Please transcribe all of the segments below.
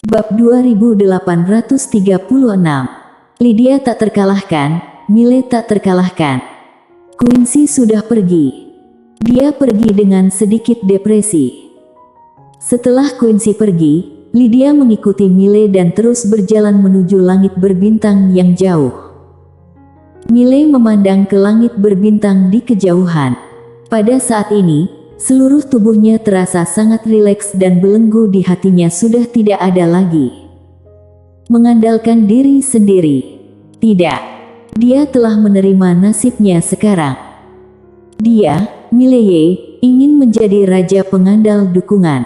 Bab 2836. Lydia tak terkalahkan, Mile tak terkalahkan. Quincy sudah pergi. Dia pergi dengan sedikit depresi. Setelah Quincy pergi, Lydia mengikuti Mile dan terus berjalan menuju langit berbintang yang jauh. Mile memandang ke langit berbintang di kejauhan. Pada saat ini, seluruh tubuhnya terasa sangat rileks dan belenggu di hatinya sudah tidak ada lagi mengandalkan diri sendiri. Tidak. Dia telah menerima nasibnya sekarang. Dia, Mileye, ingin menjadi raja pengandal dukungan.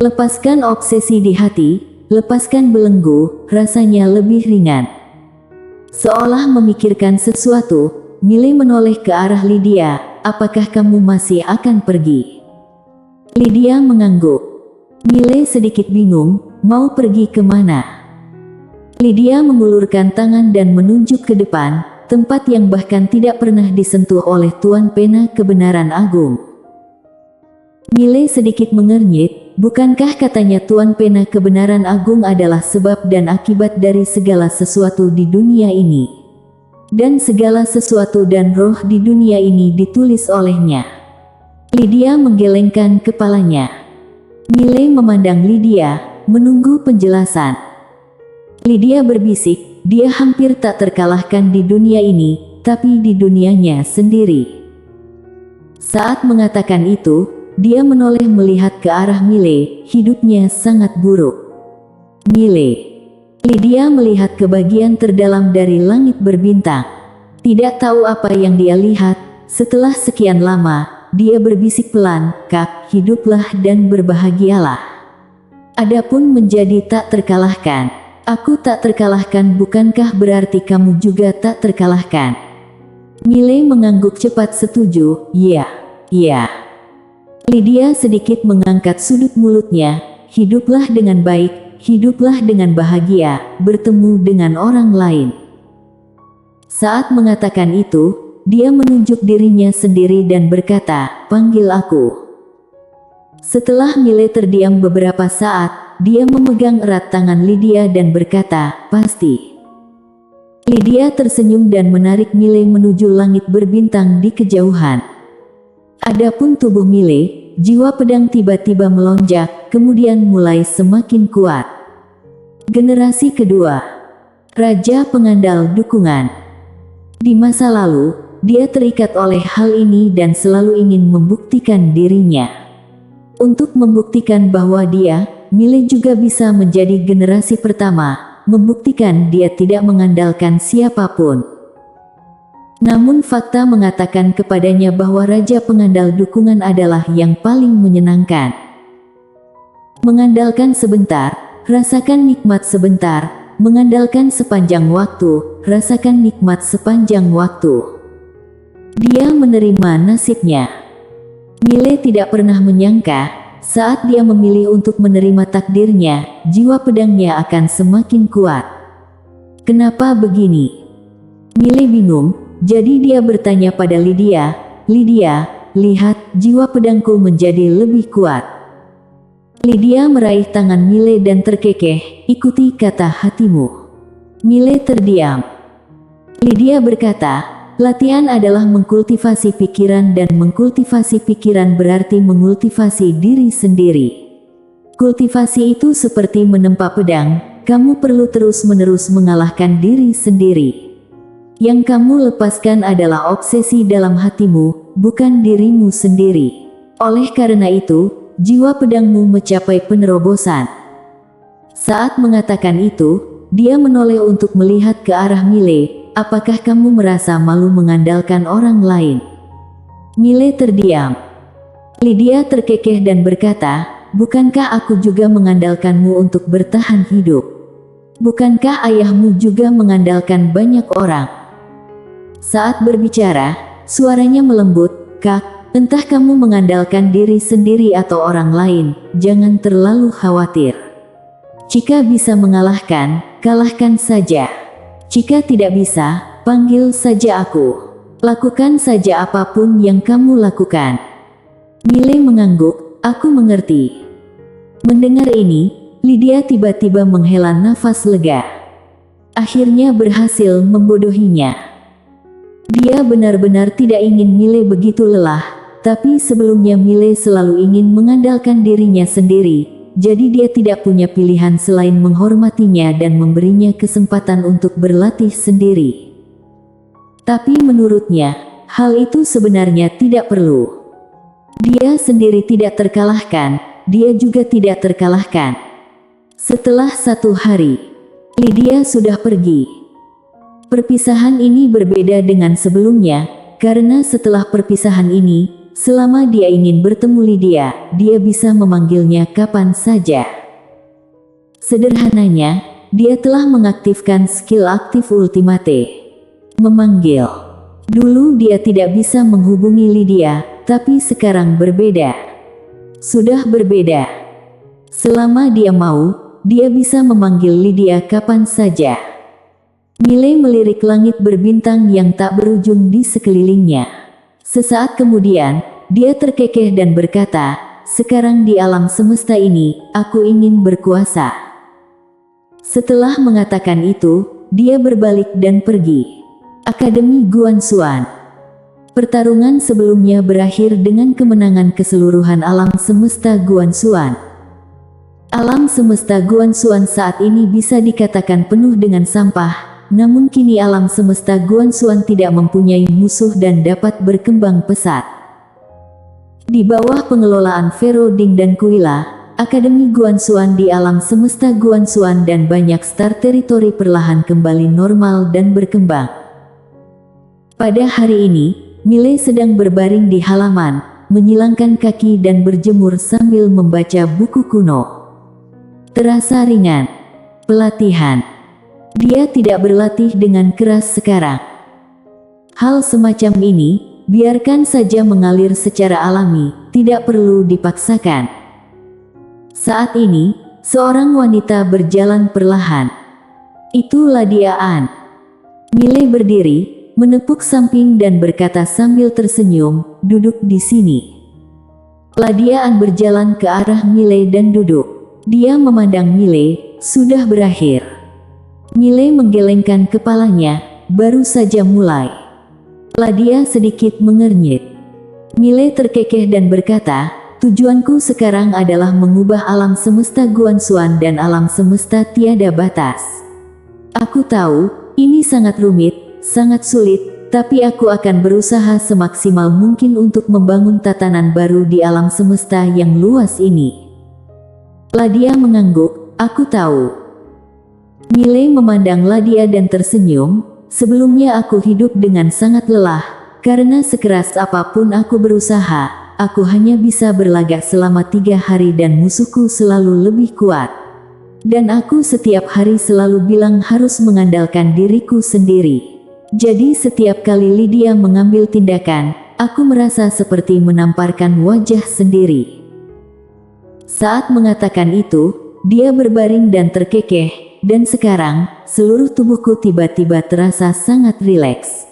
Lepaskan obsesi di hati, lepaskan belenggu, rasanya lebih ringan. Seolah memikirkan sesuatu, Mile menoleh ke arah Lydia. Apakah kamu masih akan pergi? Lydia mengangguk. Mile sedikit bingung, mau pergi kemana? Lydia mengulurkan tangan dan menunjuk ke depan, tempat yang bahkan tidak pernah disentuh oleh Tuan Pena Kebenaran Agung. Mile sedikit mengernyit, bukankah katanya Tuan Pena Kebenaran Agung adalah sebab dan akibat dari segala sesuatu di dunia ini? Dan segala sesuatu dan roh di dunia ini ditulis olehnya. Lydia menggelengkan kepalanya. Mile memandang Lydia, menunggu penjelasan. Lydia berbisik, dia hampir tak terkalahkan di dunia ini, tapi di dunianya sendiri. Saat mengatakan itu, dia menoleh melihat ke arah Mile, hidupnya sangat buruk. Mile. Lydia melihat ke bagian terdalam dari langit berbintang. Tidak tahu apa yang dia lihat, setelah sekian lama, dia berbisik pelan, "Kak, hiduplah dan berbahagialah." Adapun menjadi tak terkalahkan. Aku tak terkalahkan, bukankah berarti kamu juga tak terkalahkan? Mile mengangguk cepat setuju, iya. Lydia sedikit mengangkat sudut mulutnya, hiduplah dengan baik, hiduplah dengan bahagia, bertemu dengan orang lain. Saat mengatakan itu, dia menunjuk dirinya sendiri dan berkata, panggil aku. Setelah Mile terdiam beberapa saat, dia memegang erat tangan Lydia dan berkata, pasti. Lydia tersenyum dan menarik Mile menuju langit berbintang di kejauhan. Adapun tubuh Mile, jiwa pedang tiba-tiba melonjak, kemudian mulai semakin kuat. Generasi kedua. Raja pengandal dukungan. Di masa lalu, dia terikat oleh hal ini dan selalu ingin membuktikan dirinya. Untuk membuktikan bahwa dia, Mile juga bisa menjadi generasi pertama, membuktikan dia tidak mengandalkan siapapun. Namun fakta mengatakan kepadanya bahwa raja pengandal dukungan adalah yang paling menyenangkan. Mengandalkan sebentar, rasakan nikmat sebentar, mengandalkan sepanjang waktu, rasakan nikmat sepanjang waktu. Dia menerima nasibnya. Mile tidak pernah menyangka, saat dia memilih untuk menerima takdirnya, jiwa pedangnya akan semakin kuat. Kenapa begini? Mile bingung, jadi dia bertanya pada Lydia, Lydia, lihat, jiwa pedangku menjadi lebih kuat. Lydia meraih tangan Mile dan terkekeh, ikuti kata hatimu. Mile terdiam. Lydia berkata, latihan adalah mengkultivasi pikiran dan mengkultivasi pikiran berarti mengkultivasi diri sendiri. Kultivasi itu seperti menempa pedang, kamu perlu terus-menerus mengalahkan diri sendiri. Yang kamu lepaskan adalah obsesi dalam hatimu, bukan dirimu sendiri. Oleh karena itu, jiwa pedangmu mencapai penerobosan. Saat mengatakan itu, dia menoleh untuk melihat ke arah Mile. Apakah kamu merasa malu mengandalkan orang lain? Mile terdiam. Lydia terkekeh dan berkata, bukankah aku juga mengandalkanmu untuk bertahan hidup? Bukankah ayahmu juga mengandalkan banyak orang? Saat berbicara, suaranya melembut, Kak, entah kamu mengandalkan diri sendiri atau orang lain, jangan terlalu khawatir. Jika bisa mengalahkan, kalahkan saja. Jika tidak bisa, panggil saja aku. Lakukan saja apapun yang kamu lakukan. Mile mengangguk, aku mengerti. Mendengar ini, Lydia tiba-tiba menghela nafas lega. Akhirnya berhasil membodohinya. Dia benar-benar tidak ingin Mile begitu lelah, tapi sebelumnya Mile selalu ingin mengandalkan dirinya sendiri, jadi dia tidak punya pilihan selain menghormatinya dan memberinya kesempatan untuk berlatih sendiri. Tapi menurutnya, hal itu sebenarnya tidak perlu. Dia sendiri tidak terkalahkan, dia juga tidak terkalahkan. Setelah 1 hari, Lydia sudah pergi. Perpisahan ini berbeda dengan sebelumnya, karena setelah perpisahan ini, selama dia ingin bertemu Lydia, dia bisa memanggilnya kapan saja. Sederhananya, dia telah mengaktifkan skill aktif Ultimate. Memanggil. Dulu dia tidak bisa menghubungi Lydia, tapi sekarang berbeda. Sudah berbeda. Selama dia mau, dia bisa memanggil Lydia kapan saja. Mile melirik langit berbintang yang tak berujung di sekelilingnya. Sesaat kemudian, dia terkekeh dan berkata, "Sekarang di alam semesta ini, aku ingin berkuasa." Setelah mengatakan itu, dia berbalik dan pergi. Akademi Guanxuan. Pertarungan sebelumnya berakhir dengan kemenangan keseluruhan alam semesta Guanxuan. Alam semesta Guanxuan saat ini bisa dikatakan penuh dengan sampah, namun kini alam semesta Guanxuan tidak mempunyai musuh dan dapat berkembang pesat. Di bawah pengelolaan Vero Ding dan Kuila, Akademi Guanxuan di alam semesta Guanxuan dan banyak star teritori perlahan kembali normal dan berkembang. Pada hari ini, Mile sedang berbaring di halaman, menyilangkan kaki dan berjemur sambil membaca buku kuno. Terasa ringan. Pelatihan. Dia tidak berlatih dengan keras sekarang. Hal semacam ini, biarkan saja mengalir secara alami, tidak perlu dipaksakan. Saat ini, seorang wanita berjalan perlahan. Itu Lydia An. Mile berdiri, menepuk samping dan berkata sambil tersenyum, "Duduk di sini." Lydia An berjalan ke arah Mile dan duduk. Dia memandang Mile, sudah berakhir. Mile menggelengkan kepalanya, baru saja mulai. Lydia sedikit mengernyit. Mile terkekeh dan berkata, "Tujuanku sekarang adalah mengubah alam semesta Guanxuan dan alam semesta tiada batas. Aku tahu, ini sangat rumit, sangat sulit, tapi aku akan berusaha semaksimal mungkin untuk membangun tatanan baru di alam semesta yang luas ini." Lydia mengangguk, "Aku tahu." Mile memandang Lydia dan tersenyum, "Sebelumnya aku hidup dengan sangat lelah, karena sekeras apapun aku berusaha, aku hanya bisa berlagak selama 3 hari dan musuhku selalu lebih kuat. Dan aku setiap hari selalu bilang harus mengandalkan diriku sendiri. Jadi setiap kali Lydia mengambil tindakan, aku merasa seperti menamparkan wajah sendiri." Saat mengatakan itu, dia berbaring dan terkekeh, dan sekarang, seluruh tubuhku tiba-tiba terasa sangat rileks.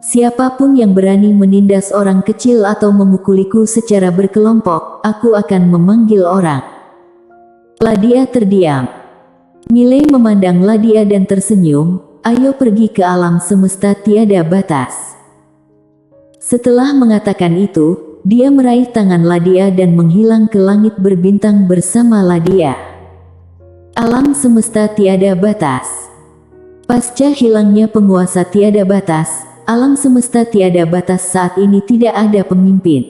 Siapapun yang berani menindas orang kecil atau memukuliku secara berkelompok, aku akan memanggil orang. Lydia terdiam. Mile memandang Lydia dan tersenyum, "Ayo pergi ke alam semesta tiada batas." Setelah mengatakan itu, dia meraih tangan Lydia dan menghilang ke langit berbintang bersama Lydia. Alam semesta tiada batas. Pasca hilangnya penguasa tiada batas, alam semesta tiada batas saat ini tidak ada pemimpin.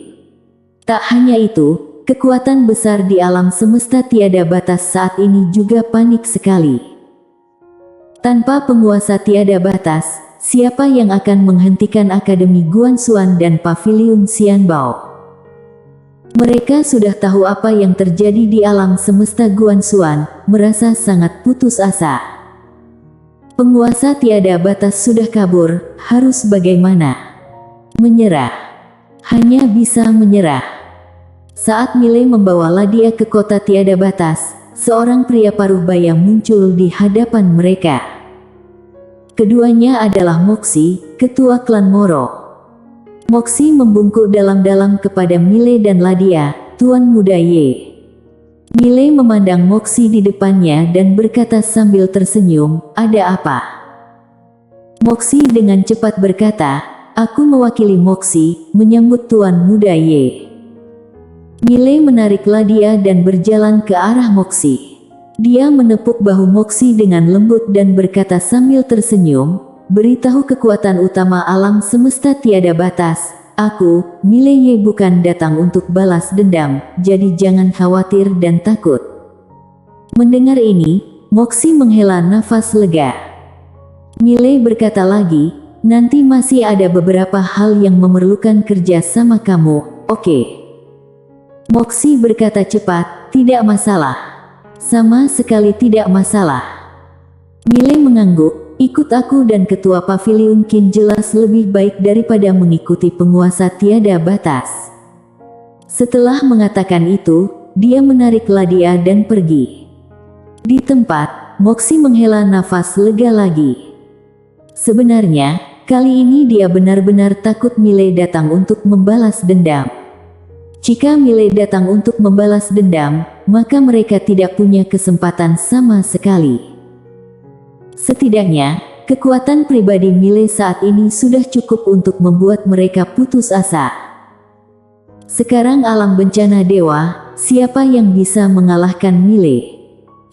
Tak hanya itu, kekuatan besar di alam semesta tiada batas saat ini juga panik sekali. Tanpa penguasa tiada batas, siapa yang akan menghentikan Akademi Guanxuan dan Paviliun Xianbao? Mereka sudah tahu apa yang terjadi di alam semesta Guanxuan, merasa sangat putus asa. Penguasa tiada batas sudah kabur, harus bagaimana? Menyerah. Hanya bisa menyerah. Saat Mile membawa Lydia ke kota tiada batas, seorang pria paruh baya muncul di hadapan mereka. Keduanya adalah Moxie, ketua klan Moro. Moxie membungkuk dalam-dalam kepada Mile dan Lydia, "Tuan Muda Ye." Miley memandang Moxie di depannya dan berkata sambil tersenyum, "Ada apa?" Moxie dengan cepat berkata, "Aku mewakili Moxie, menyambut Tuan Muda Ye." Miley menarik Ladia dan berjalan ke arah Moxie. Dia menepuk bahu Moxie dengan lembut dan berkata sambil tersenyum, "Beritahu kekuatan utama alam semesta tiada batas. Aku, Miley Ye, bukan datang untuk balas dendam, jadi jangan khawatir dan takut." Mendengar ini, Moxie menghela nafas lega. Miley berkata lagi, "Nanti masih ada beberapa hal yang memerlukan kerja sama kamu, oke?" Moxie berkata cepat, "Tidak masalah. Sama sekali tidak masalah." Miley mengangguk, "Ikut aku dan ketua pavilion Qin jelas lebih baik daripada mengikuti penguasa tiada batas." Setelah mengatakan itu, dia menarik Ladia dan pergi. Di tempat, Moxie menghela nafas lega lagi. Sebenarnya, kali ini dia benar-benar takut Miley datang untuk membalas dendam. Jika Miley datang untuk membalas dendam, maka mereka tidak punya kesempatan sama sekali. Setidaknya, kekuatan pribadi Miley saat ini sudah cukup untuk membuat mereka putus asa. Sekarang alam bencana dewa, siapa yang bisa mengalahkan Miley?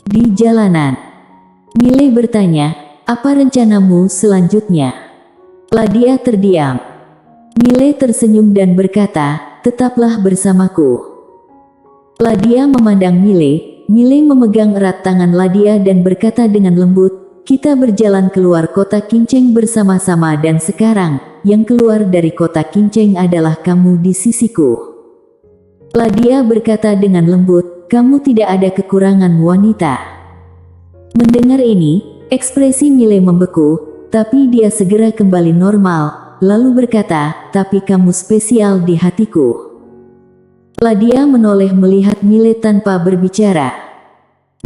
Di jalanan, Miley bertanya, "Apa rencanamu selanjutnya?" Ladia terdiam. Miley tersenyum dan berkata, "Tetaplah bersamaku." Ladia memandang Miley. Miley memegang erat tangan Ladia dan berkata dengan lembut, "Kita berjalan keluar kota Kinceng bersama-sama dan sekarang, yang keluar dari kota Kinceng adalah kamu di sisiku." Ladia berkata dengan lembut, "Kamu tidak ada kekurangan wanita." Mendengar ini, ekspresi Miley membeku, tapi dia segera kembali normal. Lalu berkata, "Tapi kamu spesial di hatiku." Ladia menoleh melihat Miley tanpa berbicara.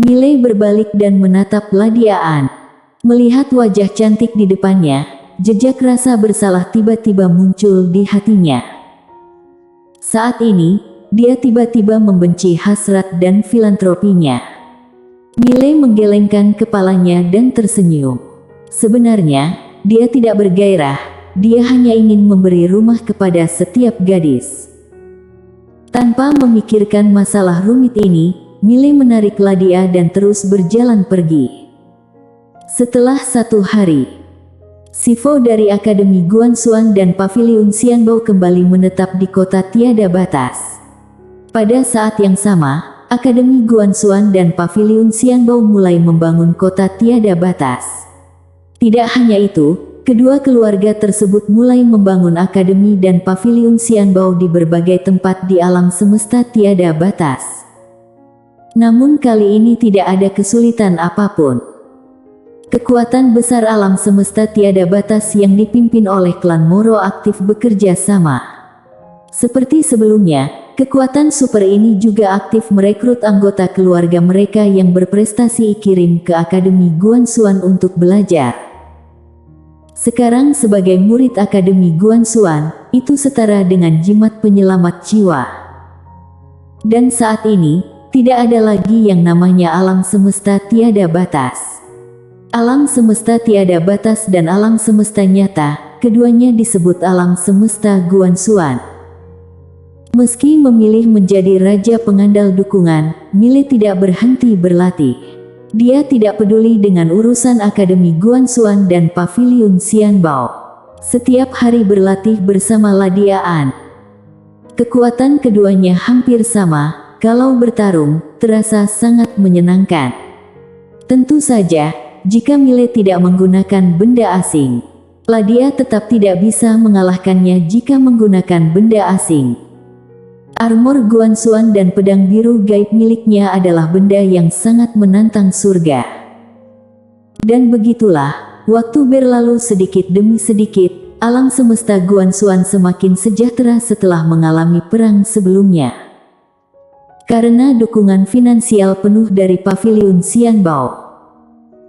Miley berbalik dan menatap Ladiaan. Melihat wajah cantik di depannya, jejak rasa bersalah tiba-tiba muncul di hatinya. Saat ini, dia tiba-tiba membenci hasrat dan filantropinya. Miley menggelengkan kepalanya dan tersenyum. Sebenarnya, dia tidak bergairah. Dia hanya ingin memberi rumah kepada setiap gadis. Tanpa memikirkan masalah rumit ini, Miley menarik Ladia dan terus berjalan pergi. Setelah 1 hari, Sifu dari Akademi Guanxuan dan Pavilion Xianbao kembali menetap di kota tiada batas. Pada saat yang sama, Akademi Guanxuan dan Pavilion Xianbao mulai membangun kota tiada batas. Tidak hanya itu, kedua keluarga tersebut mulai membangun akademi dan pavilion Xianbao di berbagai tempat di alam semesta tiada batas. Namun kali ini tidak ada kesulitan apapun. Kekuatan besar alam semesta tiada batas yang dipimpin oleh klan Moro aktif bekerja sama. Seperti sebelumnya, kekuatan super ini juga aktif merekrut anggota keluarga mereka yang berprestasi kirim ke Akademi Guanxuan untuk belajar. Sekarang sebagai murid Akademi Guanxuan, itu setara dengan jimat penyelamat jiwa. Dan saat ini, tidak ada lagi yang namanya alam semesta tiada batas. Alam semesta tiada batas dan alam semesta nyata, keduanya disebut alam semesta Guanxuan. Meski memilih menjadi raja pengandal dukungan, Miley tidak berhenti berlatih. Dia tidak peduli dengan urusan Akademi Guanxuan dan Pavilion Xianbao. Setiap hari berlatih bersama Ladiaan. Kekuatan keduanya hampir sama, kalau bertarung, terasa sangat menyenangkan. Tentu saja, jika Miley tidak menggunakan benda asing, Ladia tetap tidak bisa mengalahkannya jika menggunakan benda asing. Armor Guanxuan dan pedang biru gaib miliknya adalah benda yang sangat menantang surga. Dan begitulah, waktu berlalu sedikit demi sedikit, alam semesta Guanxuan semakin sejahtera setelah mengalami perang sebelumnya. Karena dukungan finansial penuh dari Pavilion Xianbao.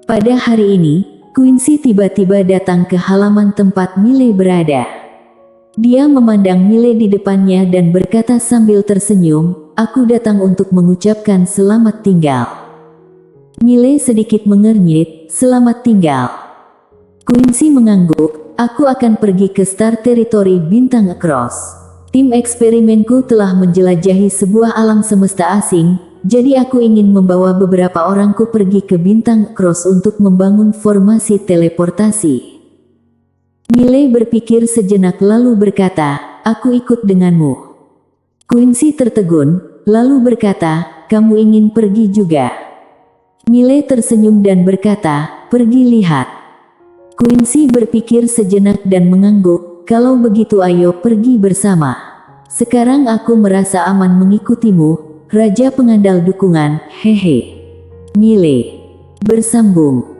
Pada hari ini, Quincy tiba-tiba datang ke halaman tempat Miley berada. Dia memandang Miley di depannya dan berkata sambil tersenyum, aku datang untuk mengucapkan selamat tinggal. Mile sedikit mengernyit, selamat tinggal. Quincy mengangguk, aku akan pergi ke Star Territory Bintang Across. Tim eksperimenku telah menjelajahi sebuah alam semesta asing, jadi aku ingin membawa beberapa orangku pergi ke Bintang Across untuk membangun formasi teleportasi. Mile berpikir sejenak lalu berkata, aku ikut denganmu. Quincy tertegun, lalu berkata, kamu ingin pergi juga? Mile tersenyum dan berkata, pergi lihat. Quincy berpikir sejenak dan mengangguk, kalau begitu ayo pergi bersama. Sekarang aku merasa aman mengikutimu, Raja Pengandal Dukungan, hehe. Mile bersambung.